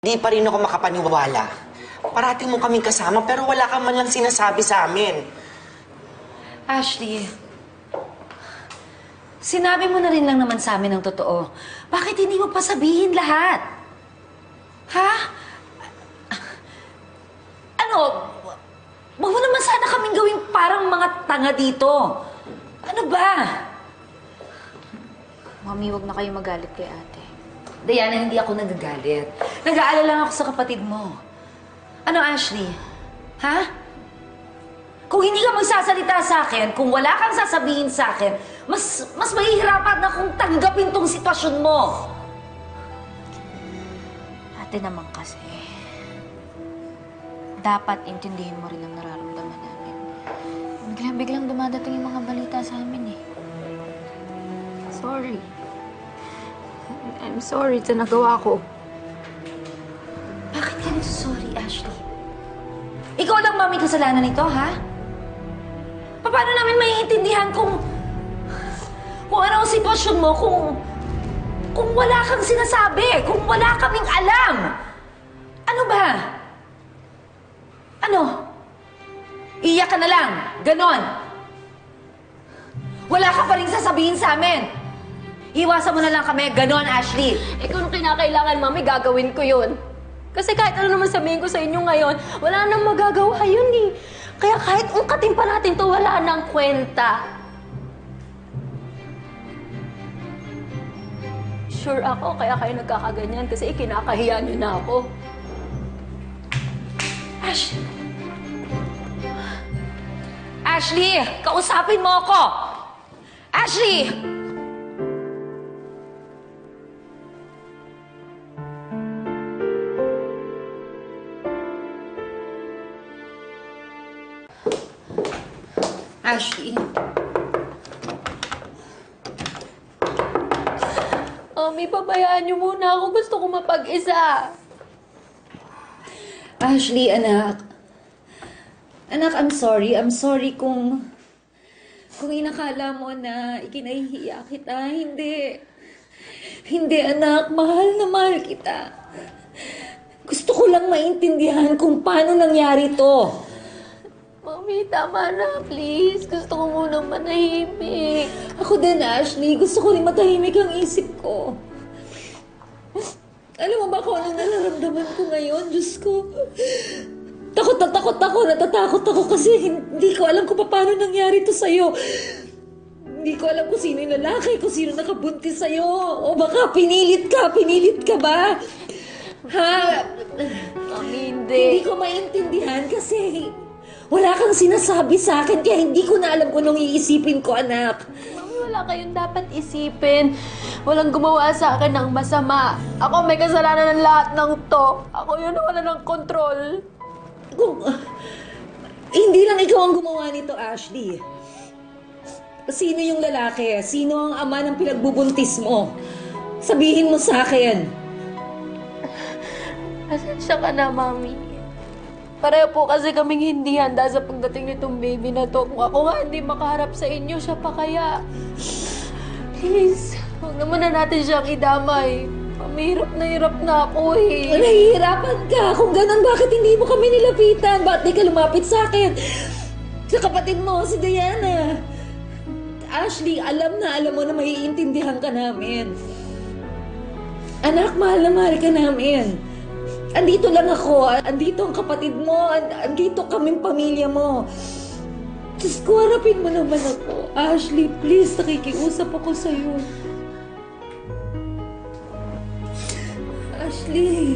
Di pa rin ako makapaniwala. Parating mo kaming kasama pero wala ka man lang sinasabi sa amin. Ashley, sinabi mo na rin lang naman sa amin ang totoo. Bakit hindi mo pa sabihin lahat? Ha? Ano? Huwag mo naman sana kaming gawing parang mga tanga dito. Ano ba? Mami, huwag na kayo magalit kay ate. Diana, hindi ako nagagalit. Nag-aalala lang ako sa kapatid mo. Ano, Ashley? Ha? Kung hindi ka magsasalita sa akin, kung wala kang sasabihin sa akin, mas mahihirapan na kung tanggapin tong sitwasyon mo. Ate naman kasi, dapat intindihin mo rin ang nararamdaman namin. Biglang dumadating yung mga balita sa amin eh. Sorry. I'm sorry sa nagawa ko. Bakit ka nagsasorry, Ashley? Ikaw lang, mami, kasalanan nito, ha? Paano namin maiintindihan kung ano ang sitwasyon mo, kung wala kang sinasabi, kung wala kaming alam? Ano ba? Ano? Iyak ka na lang, ganon. Wala ka pa rin sasabihin sa amin. Iwasan mo na lang kami, ganon, Ashley. Eh kung kinakailangan, mami, gagawin ko yun. Kasi kahit ano naman sabihin ko sa inyo ngayon, wala nang magagawa yun eh. Kaya kahit ungkatin pa natin to, wala nang kwenta. Sure ako, kaya kayo nagkakaganyan kasi kinakahiya niyo na ako. Ashley, kausapin mo ako! Ashley! Ashley. Mami, pabayaan niyo muna ako. Gusto ko mapag-isa. Ashley, anak. Anak, I'm sorry. I'm sorry kung inakala mo na ikinahihiya kita. Hindi. Hindi, anak. Mahal na mahal kita. Gusto ko lang maintindihan kung paano nangyari to. Mami, tama na, please. Gusto ko munang manahimik. Ako din, Ashley. Gusto ko rin matahimik ang isip ko. Alam mo ba kung anong nararamdaman ko ngayon? Diyos ko. Takot na takot ako. Natatakot ako kasi hindi ko alam kung paano nangyari to sa'yo. Hindi ko alam kung sino yung lalaki, kung sino nakabuntis sa'yo. O baka pinilit ka ba? Ha? Mami, Hindi ko maintindihan kasi wala kang sinasabi sa akin kaya hindi ko na alam kung anong iisipin ko, anak. Mami, wala kayong dapat isipin. Walang gumawa sa akin ng masama. Ako may kasalanan ng lahat ng to. Ako yun na wala ng kontrol. Hindi lang ikaw ang gumawa nito, Ashley. Sino yung lalaki? Sino ang ama ng pinagbubuntis mo? Sabihin mo sa akin. Pasensya ka na, Mami. Pareho po kasi kaming hindi handa sa pagdating nitong baby na to. Kung ako nga hindi makaharap sa inyo, siya pa kaya. Please, huwag naman na natin siyang idamay. Mahirap na ako eh. Nahihirapan ka. Kung ganun, bakit hindi mo kami nilapitan? Bakit di ka lumapit sa akin? Sa kapatid mo, si Diana. Ashley, alam mo na maiintindihan ka namin. Anak, mahal na mahal ka namin. Andito lang ako. Andito ang kapatid mo. Andito kaming pamilya mo. Diyos ko, harapin mo naman ako. Ashley, please, nakikiusap ako sa'yo. Ashley.